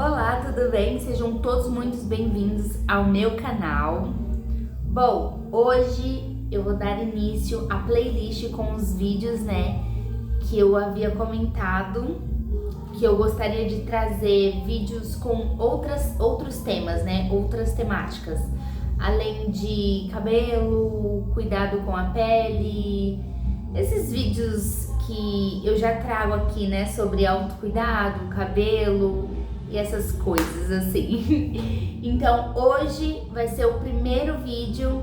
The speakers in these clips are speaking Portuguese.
Olá, tudo bem? Sejam todos muito bem-vindos ao meu canal. Bom, hoje eu vou dar início à playlist com os vídeos, que eu havia comentado que eu gostaria de trazer vídeos com outros temas, outras temáticas, além de cabelo, cuidado com a pele, esses vídeos que eu já trago aqui, sobre autocuidado, cabelo e essas coisas assim. Então hoje vai ser o primeiro vídeo,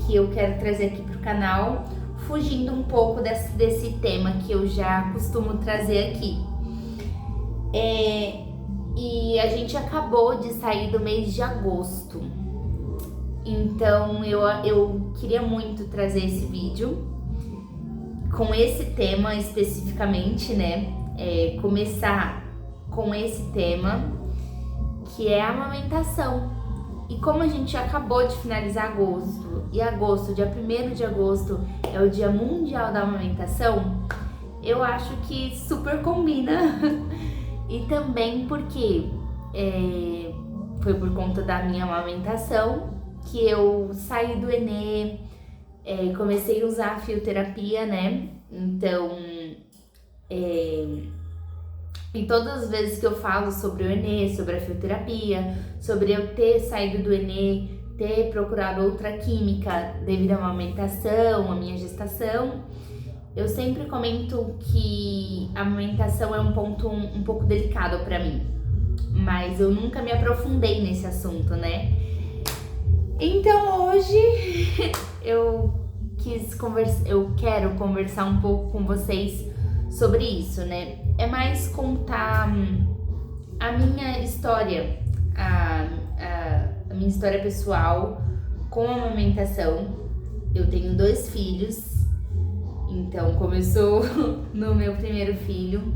que eu quero trazer aqui pro canal, fugindo um pouco desse tema que eu já costumo trazer aqui. E a gente acabou de sair do mês de agosto, então eu queria muito trazer esse vídeo com esse tema especificamente, começar com esse tema, que é a amamentação. E como a gente acabou de finalizar agosto, e agosto, dia 1º de agosto, é o Dia Mundial da Amamentação, eu acho que super combina. E também porque foi por conta da minha amamentação que eu saí do Enê, comecei a usar a fioterapia, Então, e todas as vezes que eu falo sobre o Enê, sobre a fioterapia, sobre eu ter saído do Enê, ter procurado outra química devido à amamentação, à minha gestação, eu sempre comento que a amamentação é um ponto um pouco delicado pra mim, mas eu nunca me aprofundei nesse assunto, Então hoje eu quero conversar um pouco com vocês sobre isso, É mais contar a minha história, a minha história pessoal com a amamentação. Eu tenho 2 filhos, então começou no meu primeiro filho,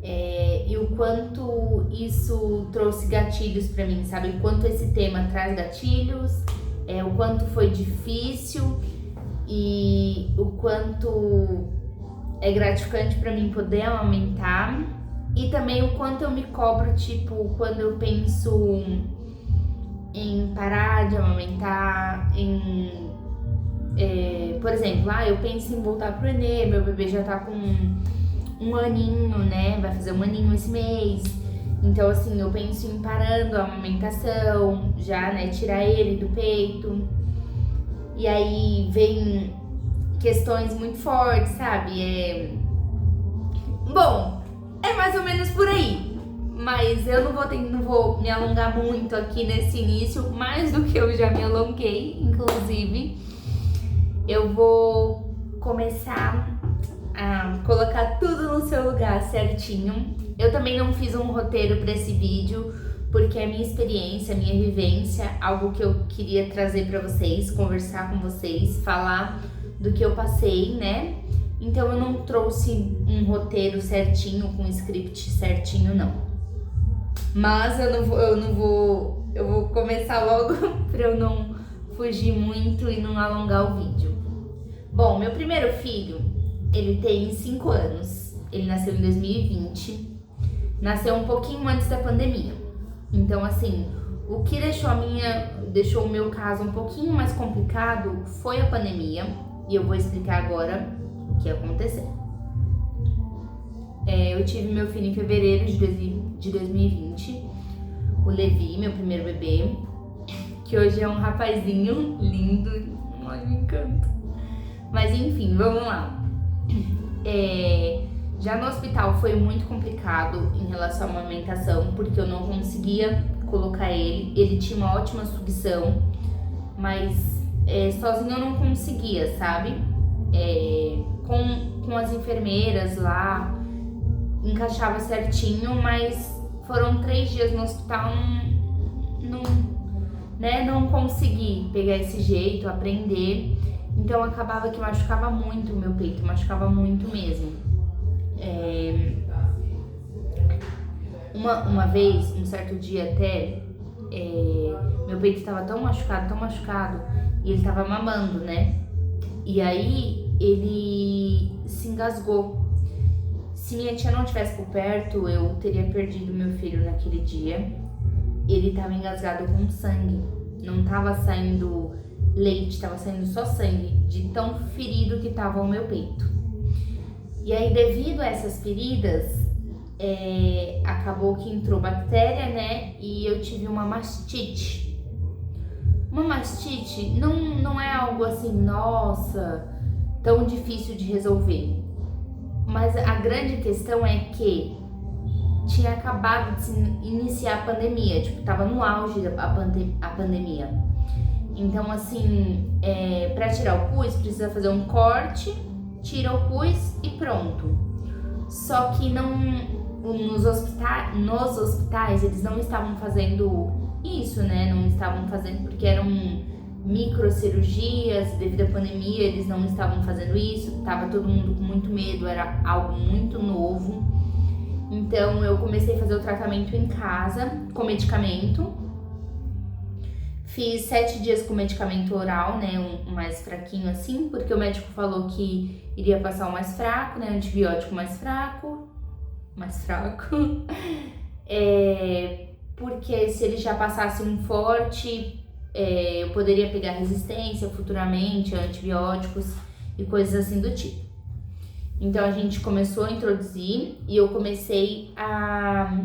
e o quanto isso trouxe gatilhos pra mim, sabe? O quanto esse tema traz gatilhos, o quanto foi difícil e o quanto é gratificante pra mim poder amamentar, e também o quanto eu me cobro, quando eu penso em parar de amamentar, por exemplo, eu penso em voltar pro Enê, meu bebê já tá com um aninho, vai fazer um aninho esse mês, então assim, eu penso em parando a amamentação, já, tirar ele do peito, e aí vem questões muito fortes, sabe? Bom, é mais ou menos por aí, mas eu não vou me alongar muito aqui nesse início, mais do que eu já me alonguei, inclusive. Eu vou começar a colocar tudo no seu lugar certinho. Eu também não fiz um roteiro para esse vídeo, porque é minha experiência, minha vivência, algo que eu queria trazer para vocês, conversar com vocês, falar do que eu passei, Então eu não trouxe um roteiro certinho, com um script certinho, não. Mas eu vou começar logo para eu não fugir muito e não alongar o vídeo. Bom, meu primeiro filho, ele tem 5 anos, ele nasceu em 2020, nasceu um pouquinho antes da pandemia. Então assim, o que deixou o meu caso um pouquinho mais complicado foi a pandemia, e eu vou explicar agora o que aconteceu. Eu tive meu filho em fevereiro de 2020, o Levi, meu primeiro bebê, que hoje é um rapazinho lindo, ai, me encanta. Mas enfim, vamos lá. Já no hospital foi muito complicado em relação à amamentação, porque eu não conseguia colocar ele tinha uma ótima sucção, mas sozinho eu não conseguia, sabe? Com as enfermeiras lá, encaixava certinho, mas foram 3 dias no hospital, não consegui pegar esse jeito, aprender, então acabava que machucava muito o meu peito, machucava muito mesmo. Uma vez, um certo dia até, meu peito estava tão machucado, e ele estava mamando, E aí ele se engasgou. Se minha tia não tivesse por perto, eu teria perdido meu filho naquele dia. Ele tava engasgado com sangue. Não tava saindo leite, tava saindo só sangue, de tão ferido que tava o meu peito. E aí, devido a essas feridas, acabou que entrou bactéria, né? E eu tive uma mastite. Uma mastite não é algo assim, nossa, tão difícil de resolver. Mas a grande questão é que tinha acabado de se iniciar a pandemia, tipo, tava no auge a pandemia. Então, assim, pra tirar o pus, precisa fazer um corte, tira o pus e pronto. Só que nos hospitais eles não estavam fazendo isso, né? Não estavam fazendo porque eram microcirurgias, devido à pandemia eles não estavam fazendo isso, tava todo mundo com muito medo, era algo muito novo. Então eu comecei a fazer o tratamento em casa, com medicamento. Fiz 7 dias com medicamento oral, né, um mais fraquinho assim, porque o médico falou que iria passar o mais fraco, né, antibiótico mais fraco. Porque se ele já passasse um forte, eu poderia pegar resistência futuramente a antibióticos e coisas assim do tipo. Então a gente começou a introduzir e eu comecei a...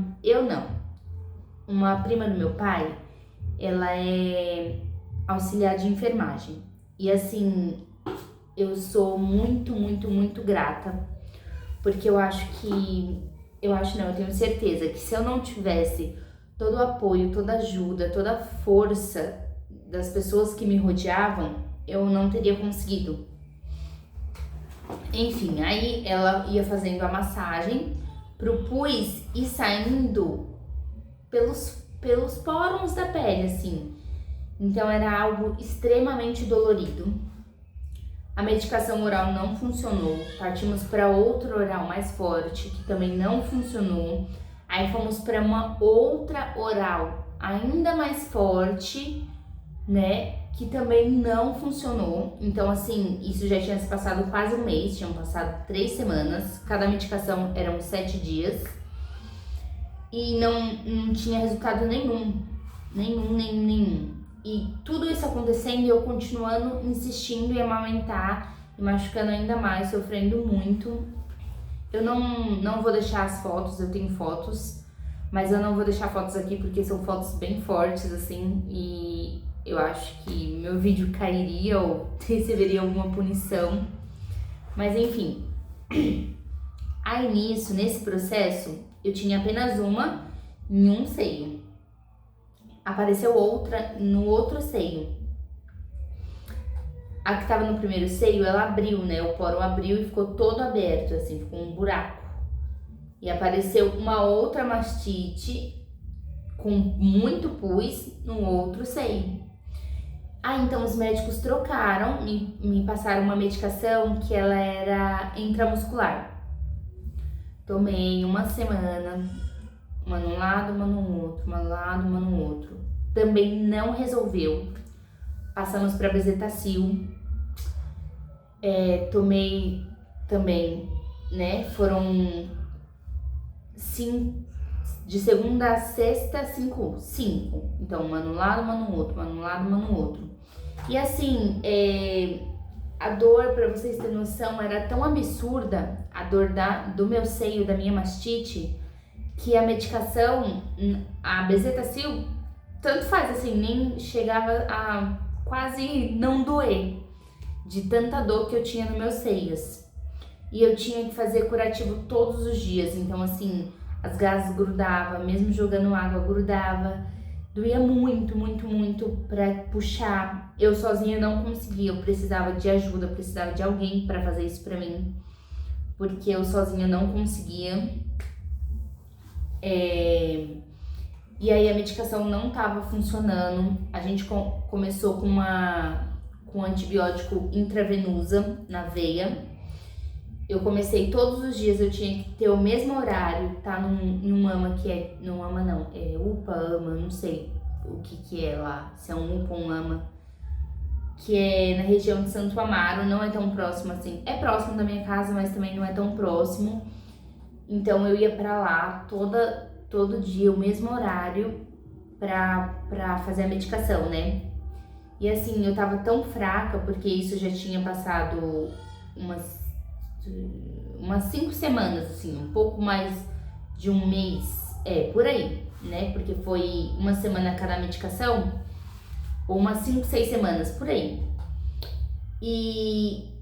Uma prima do meu pai, ela é auxiliar de enfermagem. E assim, eu sou muito, muito, muito grata, porque eu tenho certeza que se eu não tivesse todo o apoio, toda a ajuda, toda a força das pessoas que me rodeavam, eu não teria conseguido. Enfim, aí ela ia fazendo a massagem pro pus e saindo pelos poros da pele, assim. Então era algo extremamente dolorido. A medicação oral não funcionou, partimos para outro oral mais forte, que também não funcionou. Aí fomos para uma outra oral ainda mais forte, né, que também não funcionou. Então assim, isso já tinha se passado quase um mês, tinham passado 3 semanas, cada medicação eram 7 dias. E não tinha resultado nenhum. E tudo isso acontecendo e eu continuando insistindo em amamentar e machucando ainda mais, sofrendo muito. Eu não vou deixar as fotos, eu tenho fotos, mas eu não vou deixar fotos aqui porque são fotos bem fortes, assim, e eu acho que meu vídeo cairia ou receberia alguma punição. Mas enfim, aí nesse processo, eu tinha apenas uma em um seio. Apareceu outra no outro seio. A que tava no primeiro seio, ela abriu, né? O poro abriu e ficou todo aberto, assim, ficou um buraco. E apareceu uma outra mastite com muito pus no outro seio. Então os médicos trocaram, me passaram uma medicação que ela era intramuscular. Tomei uma semana, uma num lado, uma no outro, uma no lado, uma no outro. Também não resolveu. Passamos para bezetacil. Tomei também, né? Foram 5, de segunda a sexta, 5. Então, uma no lado, uma no outro, uma no lado, uma no outro. E assim, a dor, pra vocês terem noção, era tão absurda, a dor do meu seio, da minha mastite, que a medicação, a bezetacil, tanto faz, assim, nem chegava a quase não doer, de tanta dor que eu tinha nos meus seios. E eu tinha que fazer curativo todos os dias, então assim, as gases grudavam, mesmo jogando água grudava, doía muito, muito, muito pra puxar. Eu sozinha não conseguia, eu precisava de ajuda, eu precisava de alguém pra fazer isso pra mim, porque eu sozinha não conseguia. E aí a medicação não tava funcionando, a gente começou com um antibiótico intravenosa na veia. Eu comecei todos os dias, eu tinha que ter o mesmo horário, tá em um AMA que é... Não AMA não, é UPA, AMA, não sei o que é lá, se é um UPA ou um AMA, que é na região de Santo Amaro, não é tão próximo assim. É próximo da minha casa, mas também não é tão próximo. Então eu ia pra lá todo dia, o mesmo horário, pra fazer a medicação, né? E assim, eu tava tão fraca, porque isso já tinha passado umas 5 semanas, assim, um pouco mais de um mês, por aí, né? Porque foi uma semana cada medicação, ou umas 5, 6 semanas, por aí. E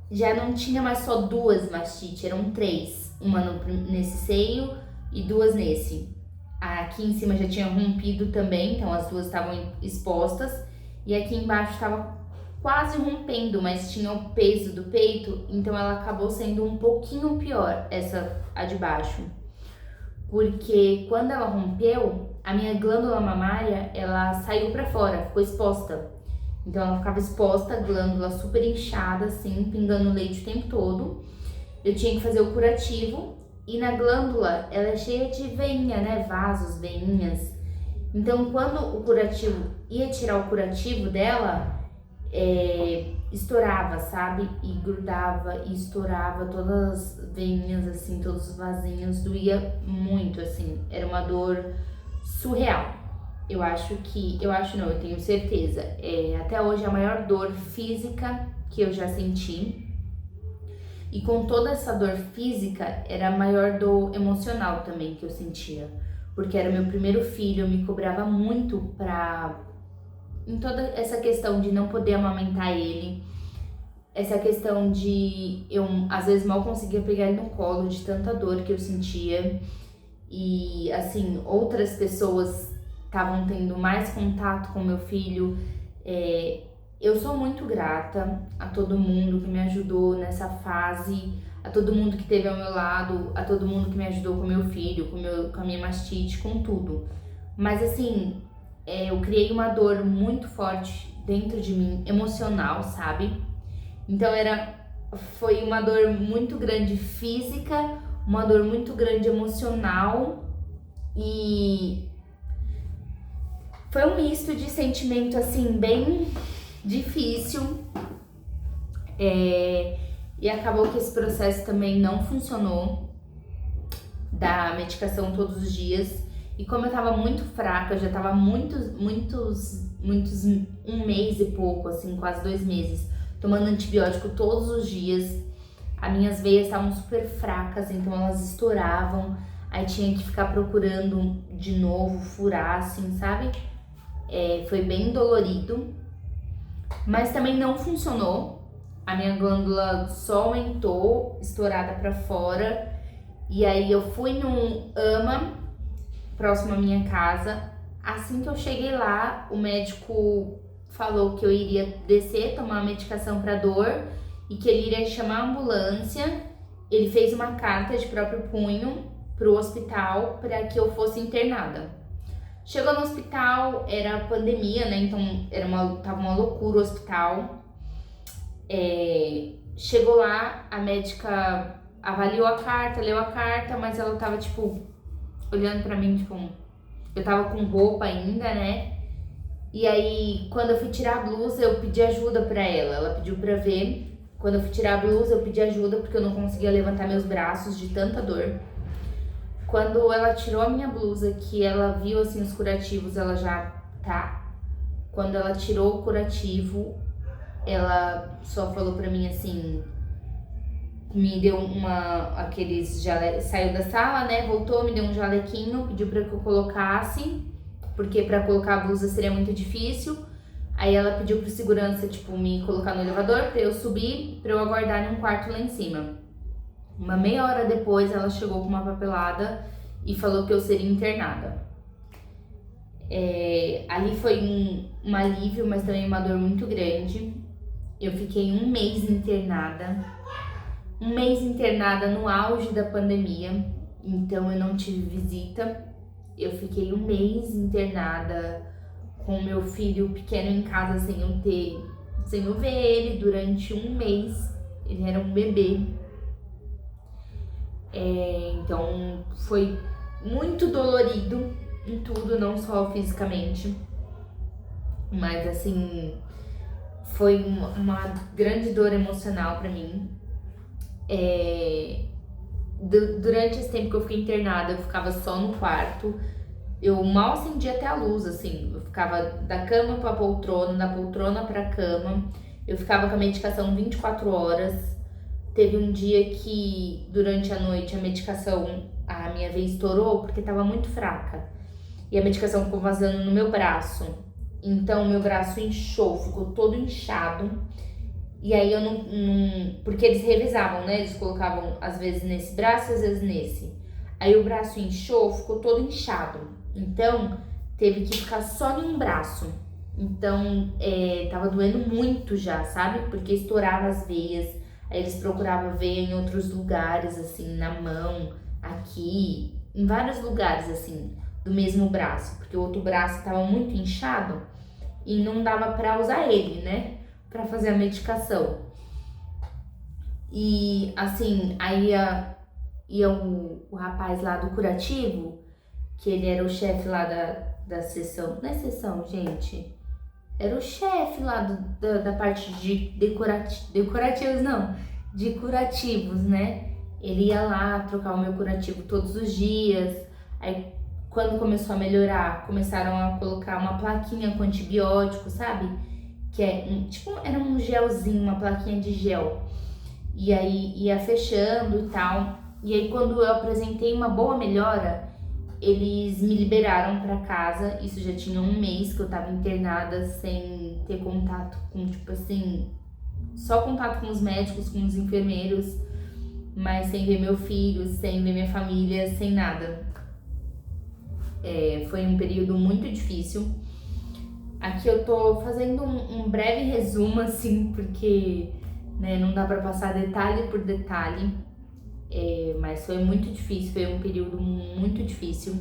já não tinha mais só duas mastite, eram três. Uma nesse seio e duas nesse. Aqui em cima já tinha rompido também, então as duas estavam expostas. E aqui embaixo estava quase rompendo, mas tinha o peso do peito, então ela acabou sendo um pouquinho pior, essa a de baixo. Porque quando ela rompeu, a minha glândula mamária, ela saiu pra fora, ficou exposta. Então ela ficava exposta, a glândula super inchada, assim, pingando leite o tempo todo. Eu tinha que fazer o curativo. E na glândula, ela é cheia de veinha, né? Vasos, veinhas. Então, quando o curativo ia tirar o curativo dela, estourava, sabe? E grudava e estourava todas as veinhas, assim, todos os vasinhos. Doía muito, assim. Era uma dor surreal. Eu tenho certeza. Até hoje a maior dor física que eu já senti. E com toda essa dor física, era a maior dor emocional também que eu sentia. Porque era meu primeiro filho, eu me cobrava muito em toda essa questão de não poder amamentar ele. Essa questão de eu, às vezes, mal conseguia pegar ele no colo de tanta dor que eu sentia. E, assim, outras pessoas estavam tendo mais contato com meu filho. Eu sou muito grata a todo mundo que me ajudou nessa fase, a todo mundo que esteve ao meu lado, a todo mundo que me ajudou com meu filho, com a minha mastite, com tudo. Mas assim, eu criei uma dor muito forte dentro de mim, emocional, sabe? Então foi uma dor muito grande física, uma dor muito grande emocional e foi um misto de sentimento assim, bem difícil, e acabou que esse processo também não funcionou, da medicação todos os dias. E como eu tava muito fraca, eu já tava muitos, um mês e pouco, assim, quase 2 meses, tomando antibiótico todos os dias. As minhas veias estavam super fracas, então elas estouravam, aí tinha que ficar procurando de novo, furar, assim, sabe? Foi bem dolorido. Mas também não funcionou. A minha glândula só aumentou, estourada pra fora. E aí eu fui num AMA, próximo à minha casa. Assim que eu cheguei lá, o médico falou que eu iria descer, tomar uma medicação pra dor e que ele iria chamar a ambulância. Ele fez uma carta de próprio punho pro hospital para que eu fosse internada. Chegou no hospital, era pandemia, né? Então tava uma loucura o hospital. Chegou lá, a médica avaliou a carta, leu a carta, mas ela tava, tipo, olhando pra mim, tipo, eu tava com roupa ainda, né? E aí, quando eu fui tirar a blusa, eu pedi ajuda pra ela. Ela pediu pra ver. Quando eu fui tirar a blusa, eu pedi ajuda porque eu não conseguia levantar meus braços de tanta dor. Quando ela tirou a minha blusa, que ela viu, assim, os curativos, ela já tá. Quando ela tirou o curativo, ela só falou pra mim, assim, me deu saiu da sala, né, voltou, me deu um jalequinho, pediu pra que eu colocasse, porque pra colocar a blusa seria muito difícil. Aí ela pediu pro segurança, tipo, me colocar no elevador pra eu subir, pra eu aguardar em um quarto lá em cima. Uma meia hora depois, ela chegou com uma papelada e falou que eu seria internada. Ali foi um alívio, mas também uma dor muito grande. Eu fiquei um mês internada. Um mês internada no auge da pandemia, então eu não tive visita. Eu fiquei um mês internada com meu filho pequeno em casa sem eu ver ele durante um mês. Ele era um bebê. Então foi muito dolorido em tudo, não só fisicamente, mas assim, foi uma grande dor emocional pra mim. Durante esse tempo que eu fiquei internada, eu ficava só no quarto. Eu mal acendia até a luz, assim. Eu ficava da cama pra poltrona, da poltrona pra cama. Eu ficava com a medicação 24 horas. Teve um dia que, durante a noite, a medicação, a minha veia estourou porque tava muito fraca. E a medicação ficou vazando no meu braço. Então, meu braço inchou, ficou todo inchado. E aí eu não. Porque eles revezavam, né? Eles colocavam às vezes nesse braço, às vezes nesse. Aí o braço inchou, ficou todo inchado. Então, teve que ficar só em um braço. Então, tava doendo muito já, sabe? Porque estourava as veias. Aí eles procuravam veia em outros lugares, assim, na mão, aqui, em vários lugares, assim, do mesmo braço. Porque o outro braço tava muito inchado e não dava pra usar ele, né? Pra fazer a medicação. E, assim, aí ia o rapaz lá do curativo, que ele era o chefe lá da sessão. Não é sessão, gente. Era o chefe lá da parte de decorativos, não, de curativos, né? Ele ia lá trocar o meu curativo todos os dias. Aí, quando começou a melhorar, começaram a colocar uma plaquinha com antibiótico, sabe? Que era um gelzinho, uma plaquinha de gel. E aí ia fechando e tal. E aí, quando eu apresentei uma boa melhora, eles me liberaram pra casa. Isso já tinha um mês que eu tava internada sem ter contato com, tipo assim, só contato com os médicos, com os enfermeiros, mas sem ver meu filho, sem ver minha família, sem nada. Foi um período muito difícil. Aqui eu tô fazendo um breve resumo, assim, porque, né, não dá pra passar detalhe por detalhe. Mas foi muito difícil, foi um período muito difícil.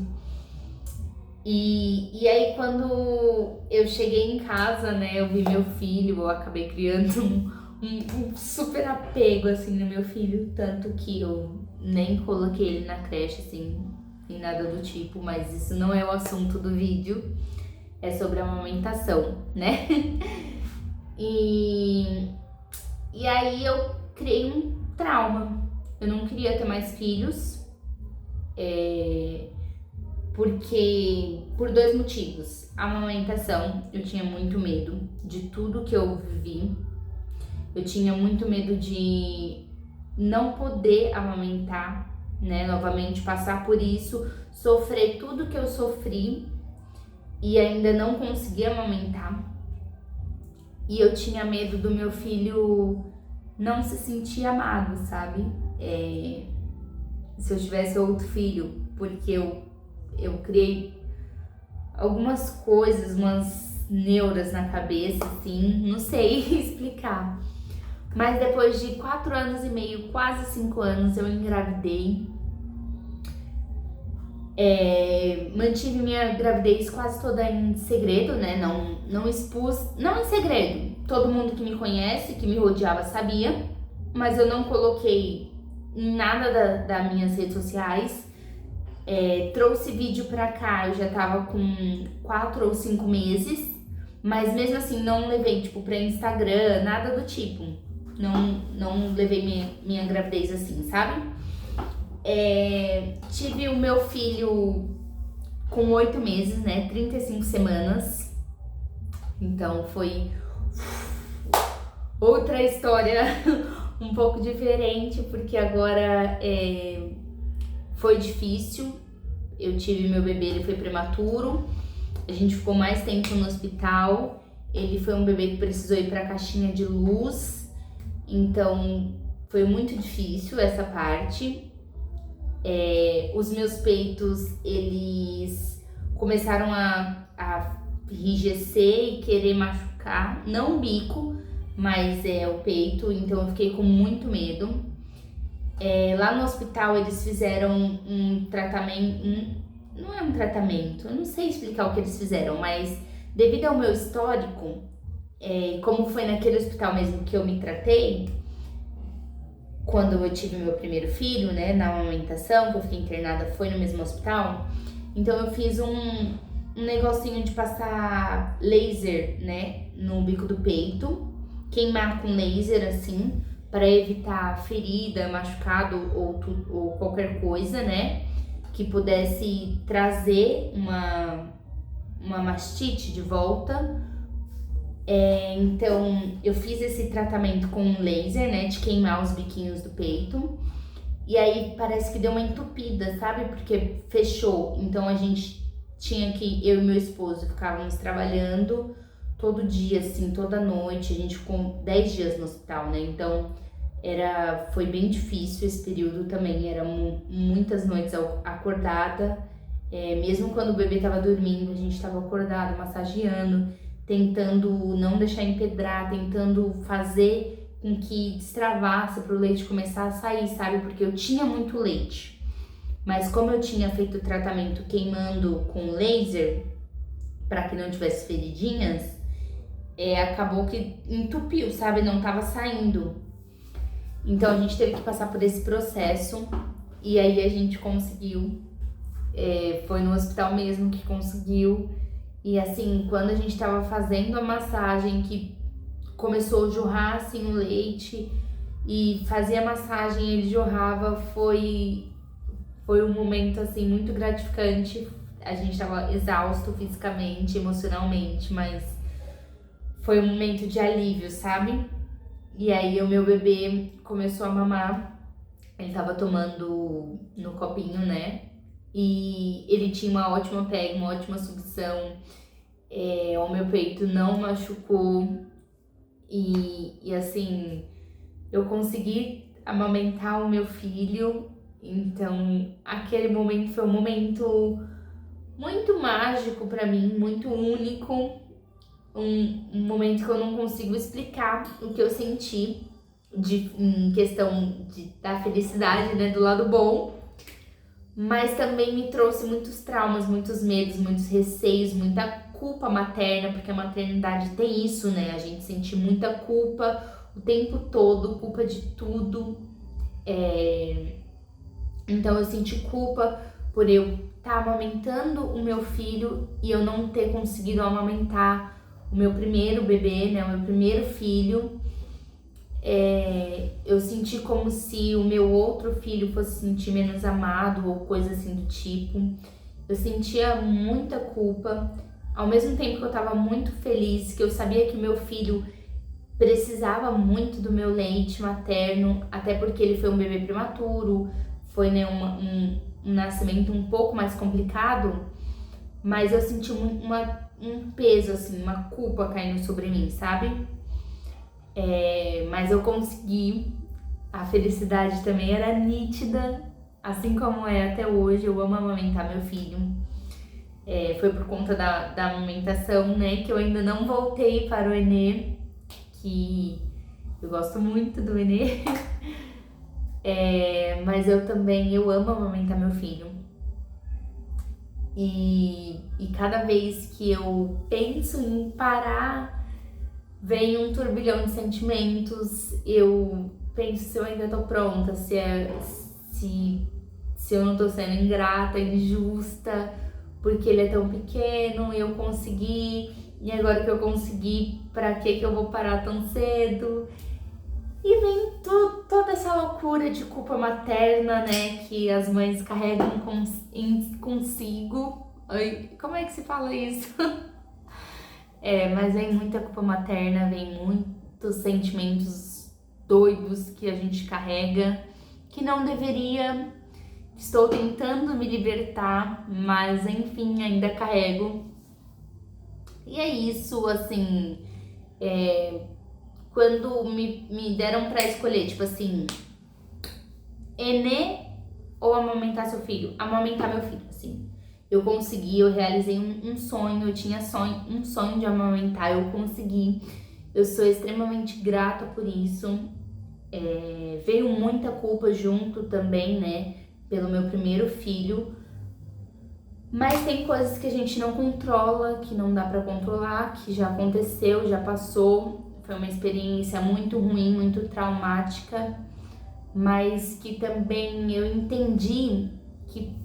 E aí, quando eu cheguei em casa, né, eu vi meu filho, eu acabei criando um super apego, assim, no meu filho, tanto que eu nem coloquei ele na creche, assim, nem nada do tipo, mas isso não é o assunto do vídeo, é sobre a amamentação, né? E aí eu criei um trauma. Eu não queria ter mais filhos, porque por 2 motivos. A amamentação, eu tinha muito medo de tudo que eu vivi. Eu tinha muito medo de não poder amamentar, né? Novamente passar por isso, sofrer tudo que eu sofri e ainda não conseguir amamentar. E eu tinha medo do meu filho não se sentir amado, sabe? Se eu tivesse outro filho, porque eu criei algumas coisas, umas neuras na cabeça, assim, não sei explicar. Mas depois de 4 anos e meio, quase 5 anos, eu engravidei. Mantive minha gravidez quase toda em segredo, né? Não expus, não em segredo. Todo mundo que me conhece, que me rodeava, sabia. Mas eu não coloquei em nada das minhas redes sociais. Trouxe vídeo pra cá, eu já tava com 4 ou 5 meses. Mas mesmo assim, não levei, tipo, pra Instagram, nada do tipo. Não levei minha gravidez assim, sabe? Tive o meu filho com 8 meses, né? 35 semanas. Então foi outra história um pouco diferente, porque agora foi difícil. Eu tive meu bebê, ele foi prematuro. A gente ficou mais tempo no hospital. Ele foi um bebê que precisou ir pra caixinha de luz. Então foi muito difícil essa parte. Os meus peitos, eles começaram a enrijecer e querer machucar, não o bico, mas o peito, então eu fiquei com muito medo. Lá no hospital eles fizeram um tratamento, não é um tratamento, eu não sei explicar o que eles fizeram, mas devido ao meu histórico, como foi naquele hospital mesmo que eu me tratei, quando eu tive meu primeiro filho, né, na amamentação, que eu fiquei internada, foi no mesmo hospital. Então eu fiz um negocinho de passar laser, né, no bico do peito, queimar com laser, assim, para evitar ferida, machucado ou qualquer coisa, né? Que pudesse trazer uma mastite de volta. Então eu fiz esse tratamento com um laser, né? De queimar os biquinhos do peito. E aí parece que deu uma entupida, sabe? Porque fechou. Então a gente tinha que, eu e meu esposo ficávamos trabalhando todo dia, assim, toda noite. A gente ficou 10 dias no hospital, né? Então foi bem difícil esse período também. Era muitas noites acordada. Mesmo quando o bebê tava dormindo, a gente tava acordado, massageando, tentando não deixar empedrar, tentando fazer com que destravasse para o leite começar a sair, sabe? Porque eu tinha muito leite. Mas como eu tinha feito o tratamento queimando com laser, para que não tivesse feridinhas, acabou que entupiu, sabe? Não tava saindo. Então a gente teve que passar por esse processo e aí a gente conseguiu. Foi no hospital mesmo que conseguiu. E assim, quando a gente tava fazendo a massagem, que começou a jorrar assim o leite e fazia massagem, ele jorrava, foi um momento assim muito gratificante. A gente tava exausto fisicamente, emocionalmente, mas foi um momento de alívio, sabe? E aí o meu bebê começou a mamar, ele tava tomando no copinho, né? E ele tinha uma ótima pega, uma ótima sucção, o meu peito não machucou. E assim, eu consegui amamentar o meu filho, então aquele momento foi um momento muito mágico pra mim, muito único, um momento que eu não consigo explicar o que eu senti em questão da felicidade, né, do lado bom, mas também me trouxe muitos traumas, muitos medos, muitos receios, muita culpa materna, porque a maternidade tem isso, né? A gente sente muita culpa o tempo todo, culpa de tudo. Então eu senti culpa por eu estar amamentando o meu filho e eu não ter conseguido amamentar o meu primeiro bebê, né? O meu primeiro filho. Eu senti como se o meu outro filho fosse se sentir menos amado ou coisa assim do tipo. Eu sentia muita culpa. Ao mesmo tempo que eu tava muito feliz, que eu sabia que meu filho precisava muito do meu leite materno, até porque ele foi um bebê prematuro, foi, né, um nascimento um pouco mais complicado, mas eu senti um peso, assim, uma culpa caindo sobre mim, sabe? Mas eu consegui, a felicidade também era nítida, assim como é até hoje. Eu amo amamentar meu filho. Foi por conta da amamentação, né, que eu ainda não voltei para o Enê, que eu gosto muito do Enê, mas eu amo amamentar meu filho. E cada vez que eu penso em parar, vem um turbilhão de sentimentos. Eu penso se eu ainda tô pronta, se eu não tô sendo ingrata, injusta, porque ele é tão pequeno, eu consegui, e agora que eu consegui, pra que eu vou parar tão cedo? E vem toda essa loucura de culpa materna, né, que as mães carregam consigo. Ai, como é que se fala isso? Mas vem muita culpa materna, vem muitos sentimentos doidos que a gente carrega, que não deveria. Estou tentando me libertar, mas enfim, ainda carrego. E é isso, assim, quando me deram pra escolher, tipo assim, Enê ou amamentar seu filho? Amamentar meu filho, assim. Eu consegui, eu realizei um sonho, eu tinha um sonho de amamentar, eu consegui. Eu sou extremamente grata por isso. Veio muita culpa junto também, né, pelo meu primeiro filho. Mas tem coisas que a gente não controla, que não dá pra controlar, que já aconteceu, já passou. Foi uma experiência muito ruim, muito traumática, mas que também eu entendi que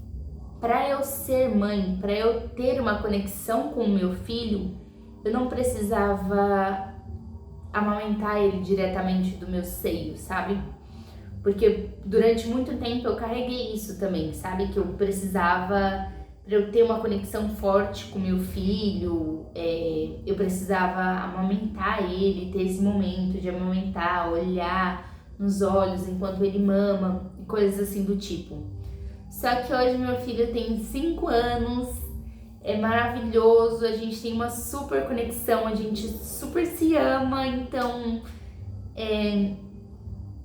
para eu ser mãe, para eu ter uma conexão com o meu filho, eu não precisava amamentar ele diretamente do meu seio, sabe? Porque durante muito tempo eu carreguei isso também, sabe? Que eu precisava, para eu ter uma conexão forte com meu filho, eu precisava amamentar ele, ter esse momento de amamentar, olhar nos olhos enquanto ele mama e coisas assim do tipo. Só que hoje meu filho tem 5 anos, é maravilhoso, a gente tem uma super conexão, a gente super se ama, então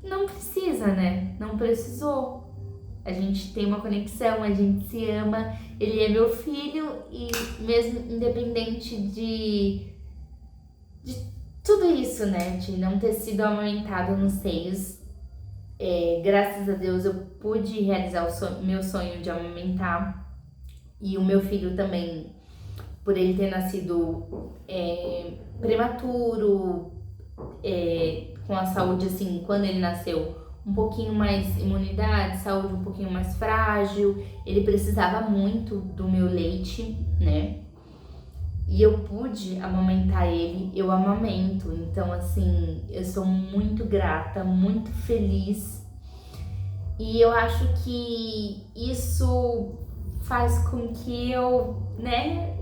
não precisa, né? Não precisou. A gente tem uma conexão, a gente se ama, ele é meu filho e mesmo independente de tudo isso, né? De não ter sido amamentado nos seios, graças a Deus eu pude realizar meu sonho de amamentar e o meu filho também, por ele ter nascido prematuro, com a saúde assim, quando ele nasceu, um pouquinho mais imunidade, saúde um pouquinho mais frágil, ele precisava muito do meu leite, né? E eu pude amamentar ele, eu amamento, então assim, eu sou muito grata, muito feliz. E eu acho que isso faz com que eu, né,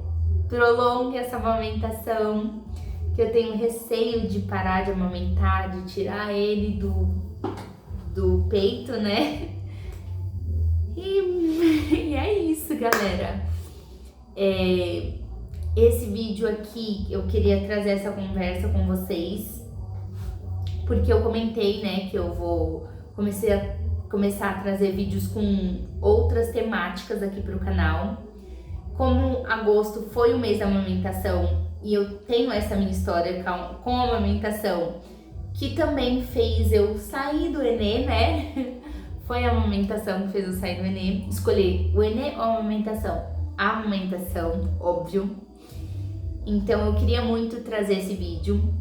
prolongue essa amamentação, que eu tenho receio de parar de amamentar, de tirar ele do peito, né? E é isso, galera. Esse vídeo aqui, eu queria trazer essa conversa com vocês, porque eu comentei, né, que eu vou começar a trazer vídeos com outras temáticas aqui pro canal. Como agosto foi o mês da amamentação e eu tenho essa minha história com a amamentação, que também fez eu sair do Enê, né? Foi a amamentação que fez eu sair do Enê, escolher o Enê ou a amamentação? A amamentação, óbvio. Então eu queria muito trazer esse vídeo.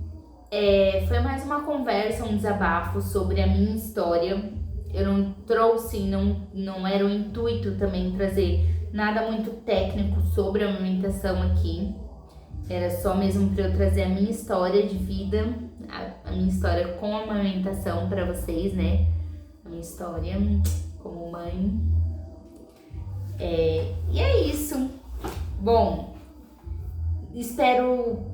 Foi mais uma conversa, um desabafo sobre a minha história. Eu não trouxe, não era o intuito também trazer nada muito técnico sobre a amamentação aqui. Era só mesmo para eu trazer a minha história de vida, a minha história com a amamentação para vocês, né? A minha história como mãe. E é isso. Bom, espero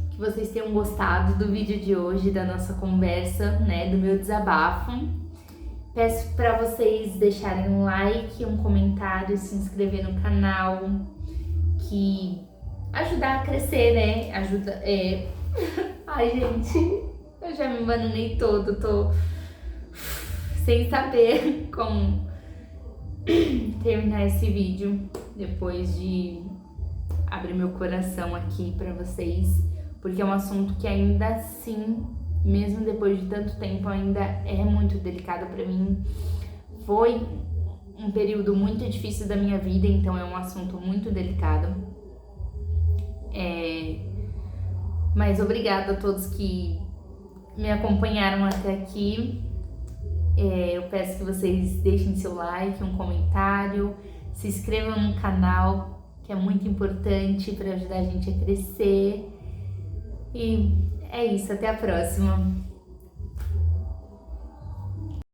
que vocês tenham gostado do vídeo de hoje, da nossa conversa, né? Do meu desabafo. Peço para vocês deixarem um like, um comentário, se inscrever no canal, que ajudar a crescer, né? Ajuda. Ai, gente, eu já me bananei todo, tô sem saber como terminar esse vídeo depois de abrir meu coração aqui pra vocês, porque é um assunto que ainda assim, mesmo depois de tanto tempo, ainda é muito delicado pra mim. Foi um período muito difícil da minha vida, então é um assunto muito delicado. Mas obrigada a todos que me acompanharam até aqui. Eu peço que vocês deixem seu like, um comentário, se inscrevam no canal, que é muito importante para ajudar a gente a crescer. E é isso, até a próxima!